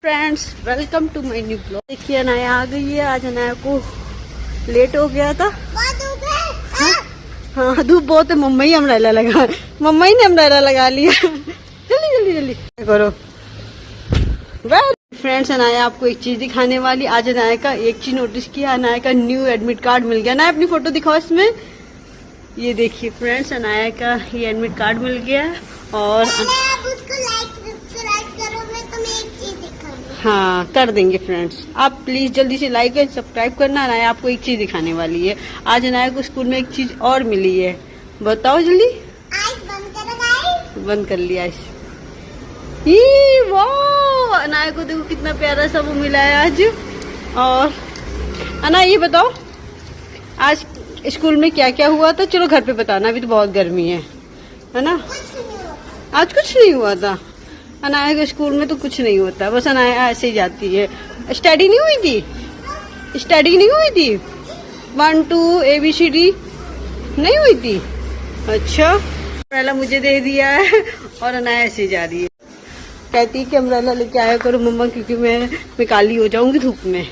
Friends welcome to my new blog. देखिए अनाया आ गई है। आज अनाया को लेट हो गया था। हाँ धूप बहुत है। मम्मा ही अम्ब्रेला लगा, मम्मा ही ने अम्ब्रेला लगा लिया। जल्दी जल्दी जल्दी करो। वेल फ्रेंड्स अनाया आपको एक चीज दिखाने वाली। आज अनाया का एक चीज नोटिस किया, अनाया का न्यू एडमिट कार्ड मिल गया। अनाया अपनी फोटो दिखाओ इसमें। ये देखिए फ्रेंड्स अनाया का ये एडमिट कार्ड मिल गया। और हाँ कर देंगे फ्रेंड्स। आप प्लीज जल्दी से लाइक एंड सब्सक्राइब करना। अनाया आपको एक चीज दिखाने वाली है। आज अनाया को स्कूल में एक चीज और मिली है। बताओ जल्दी। बंद कर लिया वाह अनाया को देखो कितना प्यारा सा वो मिला है आज। और अनाया ये बताओ आज स्कूल में क्या क्या हुआ था। चलो घर पे बताना, अभी तो बहुत गर्मी है ना। आज कुछ नहीं हुआ था। अनाया के स्कूल में तो कुछ नहीं होता, बस अनाया ऐसे ही जाती है। स्टडी नहीं हुई थी, स्टडी नहीं हुई थी। 1 2 ABCD नहीं हुई थी। अच्छा अम्ब्रेला मुझे दे दिया है और अनाया ऐसे जा रही है। कहती है कि अम्ब्रेला लेके आया करो मम्मा, क्योंकि मैं काली हो जाऊंगी धूप में।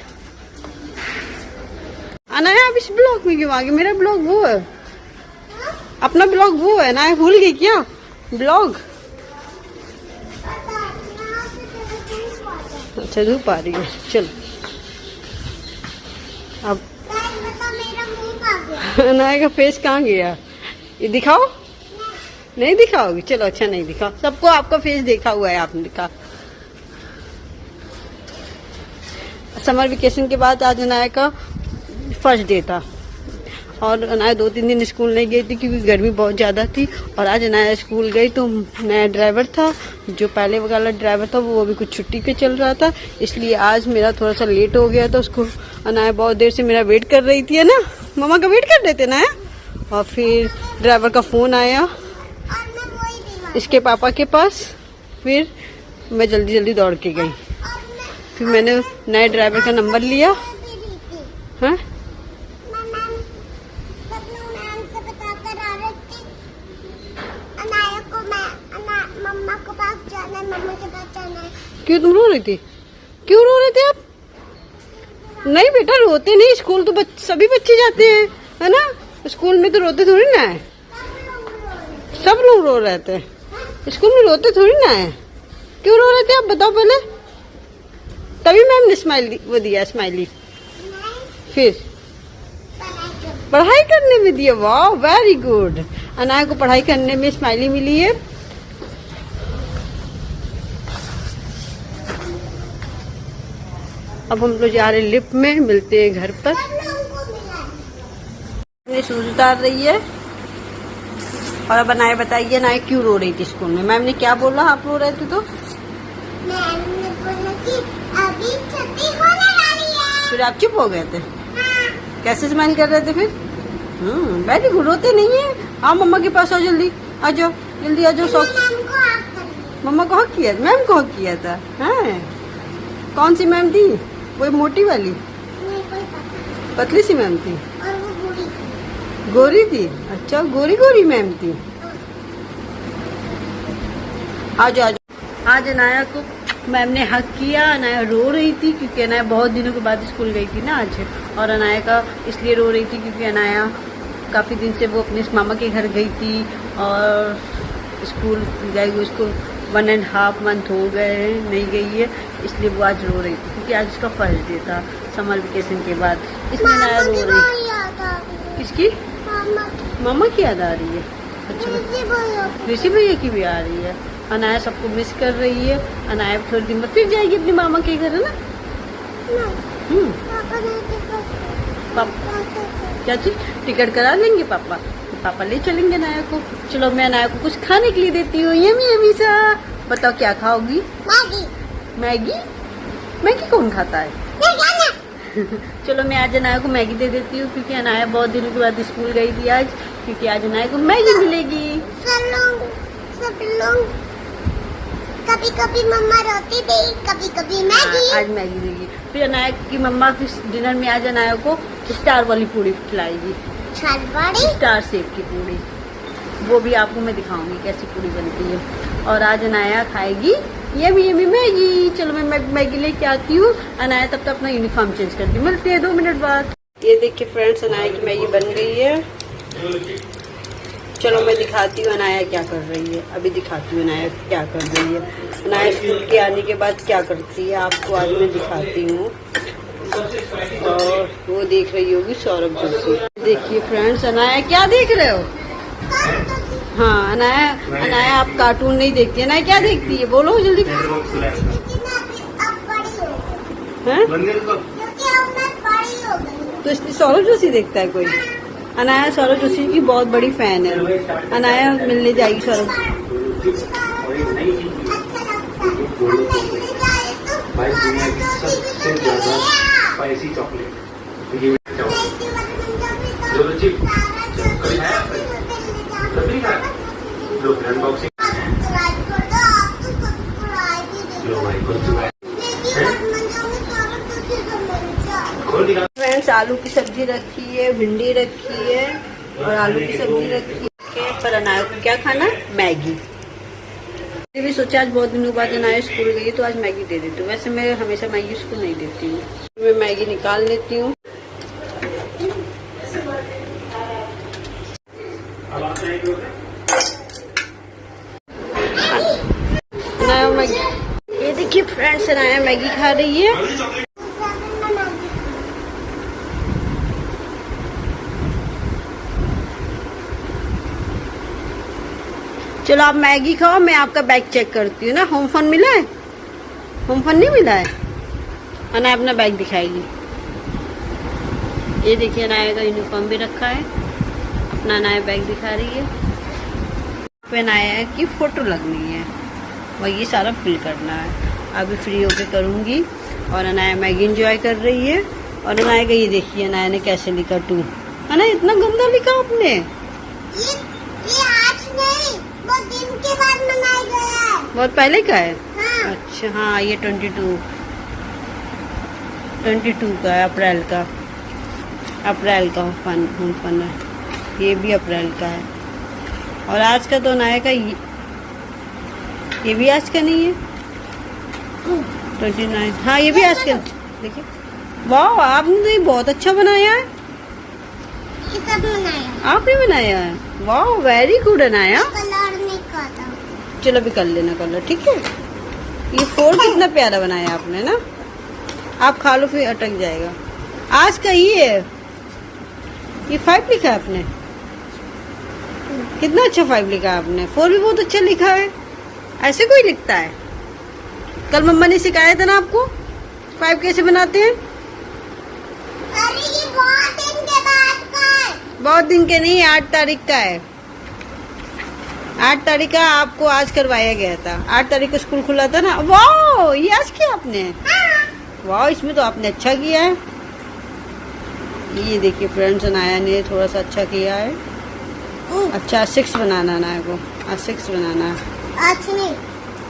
अनाया आप इस ब्लॉग में क्यों आ गई? मेरा ब्लॉग वो है, अपना ब्लॉग वो है। अनाया भूल गई क्या ब्लॉग? अच्छा धूप आ रही है। चलो अब अनाया का फेस कहाँ गया? ये दिखाओ। नहीं दिखाओगी? चलो अच्छा नहीं दिखाओ। सबको आपका फेस देखा हुआ है, आपने दिखा। समर वेकेशन के बाद आज अनाया का फर्स्ट डे था और अनाया 2-3 दिन स्कूल नहीं गई थी क्योंकि गर्मी बहुत ज़्यादा थी। और आज अनाया स्कूल गई तो नया ड्राइवर था, जो पहले वाला ड्राइवर था वो अभी कुछ छुट्टी पे चल रहा था, इसलिए आज मेरा थोड़ा सा लेट हो गया था। उसको अनाया बहुत देर से मेरा वेट कर रही थी, है ना। मम्मा का वेट कर रहे थे ना। और फिर ड्राइवर का फ़ोन आया इसके पापा के पास। फिर मैं जल्दी जल्दी दौड़ के गई। फिर मैंने नए ड्राइवर का नंबर लिया। हाँ क्यों तुम रो रही थी? क्यों रो रहे थे आप? नहीं बेटा रोते नहीं, स्कूल तो सभी बच्चे जाते हैं, है ना। स्कूल में तो रोते थोड़ी ना है। सब लोग रो रहे थे, स्कूल में रोते थोड़ी ना है। क्यों रो रहे थे आप बताओ पहले? तभी मैम ने स्माइल वो दिया, स्माइली। फिर पढ़ाई करने में दिया। वाह वेरी गुड। अनाया को पढ़ाई करने में स्माइली मिली है। अब हम लोग जा रहे लिफ्ट में, मिलते हैं घर पर। अपने शूज उतार रही है। और अब अनाया बताइए अनाया क्यों रो रही थी स्कूल में? मैम ने क्या बोला आप रो रहे थे तो? मैम ने बोला कि अभी छुट्टी होने वाली है। फिर आप चुप हो गए थे? हाँ। कैसे स्माइल कर रहे थे फिर? बैठी रोते नहीं है। हाँ मम्मा के पास आओ, जल्दी आ जाओ, जल्दी आ जाओ। सॉक्स मम्मा को हक किया, मैम को हक किया था। हाँ कौन सी मैम थी? वो मोटी वाली? पतली सी मैम थी और वो गोरी थी। गोरी थी? अच्छा गोरी गोरी मैम थी। आज आज अनाया को मैम ने हक किया। अनाया रो रही थी क्योंकि अनाया बहुत दिनों के बाद स्कूल गई थी ना आज। और अनाया का इसलिए रो रही थी क्योंकि अनाया काफ़ी दिन से वो अपने मामा के घर गई थी और स्कूल गई हुई उसको 1.5 मंथ हो गए नहीं गई है, इसलिए वो आज रो रही थी क्योंकि आज उसका फर्स्ट डे था समर वेकेशन के बाद, इसलिए अनाया रो रही। किसकी? मामा की याद आ रही है? अच्छा ऋषि भैया की भी आ रही है। अनाया सबको मिस कर रही है। अनाया थोड़ी दिन बाद फिर जाएगी अपने मामा के घर, है ना। पापा क्या चीज? टिकट करा लेंगे पापा, पापा ले चलेंगे अनाया को। चलो मैं अनाया को कुछ खाने के लिए देती हूँ। यमी यमी सा। बताओ क्या खाओगी? मैगी। मैगी? मैगी कौन खाता है? चलो मैं आज अनाया को मैगी दे देती हूँ क्योंकि अनाया बहुत दिनों के बाद स्कूल गई थी आज, क्योंकि आज अनाया को मैगी मिलेगी। सब लोग कभी कभी मम्मा रोती थी, कभी कभी मैगी। आज मैगी देगी। फिर अनाया की मम्मा फिर डिनर में आज अनाया को स्टार वाली पूड़ी खिलाएगी। स्टार शेप की पूड़ी, वो भी आपको मैं दिखाऊंगी कैसी पूड़ी बनती है। और आज अनाया खाएगी यमी मैगी। चलो मैं मैगी लेके आती हूँ। अनाया तब तक अपना यूनिफॉर्म चेंज करती हूँ। मिलती है 2 मिनट बाद। ये देखिए फ्रेंड्स, अनाया की मैगी बन गई है। चलो मैं दिखाती हूँ अनाया क्या कर रही है। अभी दिखाती हूँ अनाया क्या कर रही है। अनाया स्कूल के आने के बाद क्या करती है आपको आज मैं दिखाती हूँ। और वो देख रही होगी सौरभ जोशी। देखिए फ्रेंड्स, अनाया क्या देख रहे हो? हाँ अनाया आप कार्टून नहीं देखती है। अनाया क्या देखती है बोलो जल्दी। हैं? तो इसलिए सौरभ जोशी देखता है कोई? अनाया सौरभ जोशी की बहुत बड़ी फैन है। अनाया मिलने जाएगी सौरभ। स्पाइसी चॉकलेट फ्रेंड्स, आलू की सब्जी रखी है, भिंडी रखी है और आलू की सब्जी रखी है। पर अनाया को क्या खाना? मैगी। मैंने भी सोचा आज बहुत दिनों बाद अनाया स्कूल गई तो आज मैगी दे देती हूँ। वैसे मैं हमेशा मैगी उसको नहीं देती हूँ। मैं मैगी निकाल लेती हूँ। अनाया मैगी, ये देखिए फ्रेंड्स, अनाया मैगी खा रही है। चलो आप मैगी खाओ, मैं आपका बैग चेक करती हूँ ना। होम फन मिला है? होम फन नहीं मिला है? अनाया अपना बैग दिखाएगी। ये देखिए अनाया का यूनिफॉर्म भी रखा है। अपना अनाया बैग दिखा रही है। पे अनाया की फोटो लगनी है और ये सारा फिल करना है। अभी फ्री होके करूँगी। और अनाया मैगी एंजॉय कर रही है। और अनाया का ये देखिए अनाया ने कैसे लिखा 2। अनाया इतना गंदा लिखा आपने। ये आज नहीं, बहुत दिन के बाद मनाया गया है। बहुत पहले का है? हाँ। अच्छा हाँ, ये 22 का है, अप्रैल का होम फन है। ये भी अप्रैल का है। और आज का तो अनाया का ये भी आज का नहीं है। 29। हाँ ये भी आज का। देखिए वाह, आपने बहुत अच्छा बनाया है। ये सब मनाया। आपने बनाया है? वाह वेरी गुड अनाया। कलर नहीं करता। चलो भी कर लेना कलर, ठीक है। ये 4 कितना प्यारा बनाया आपने ना। आप खा लो फिर अटक जाएगा। आज का ये 5 लिखा है आपने। कितना अच्छा 5 लिखा है आपने। 4 भी बहुत अच्छा लिखा है। ऐसे कोई लिखता है? कल मम्मा ने सिखाया था ना आपको 5 कैसे बनाते हैं। अरे ये बहुत दिन के बाद का है। बहुत दिन के नहीं, 8 तारीख का है। 8 तारीख का आपको आज करवाया गया था। 8 तारीख को स्कूल खुला था ना। वाह ये आज किया आपने। वाह इसमें तो आपने अच्छा किया है। ये देखिए फ्रेंड्स, अनाया ने थोड़ा सा अच्छा किया है। अच्छा 6 बनाना अनाया को। आज 6 बनाना है। आज नहीं।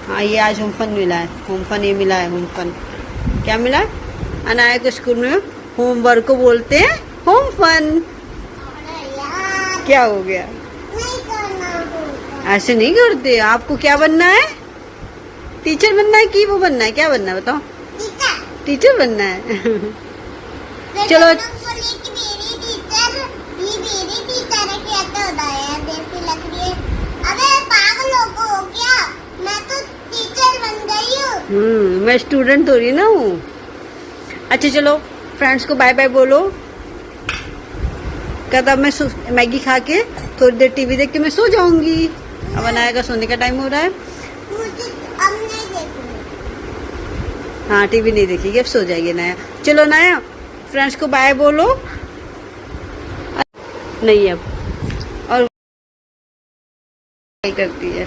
हाँ ये आज होम फन मिला है। होम फन ये मिला है। होम फन क्या मिला है? अनाया को स्कूल में होमवर्क को बोलते हैं होम फन। अरे यार, क्या हो गया? नहीं करना होगा। ऐसे नहीं करते। आपको क्या बनना है? टीचर बनना है कि वो बनना है? क्या बनना है बताओ? टीचर बनना है। चलो अबे पागल हो क्या? मैं तो टीचर बन गई हूँ। मैं स्टूडेंट थोड़ी ना हूँ। अच्छा चलो फ्रेंड्स को बाय बाय बोलो। कहता मैं मैगी खा के थोड़ी देर टीवी देख के मैं सो जाऊंगी। अब अनाया का सोने का टाइम हो रहा है। मुझे अब नहीं देखूंगी। हाँ टीवी नहीं देखेगी, अब सो जाएगी अनाया। चलो अनाया फ्रेंड्स को बाय बोलो। नहीं अब और करती है।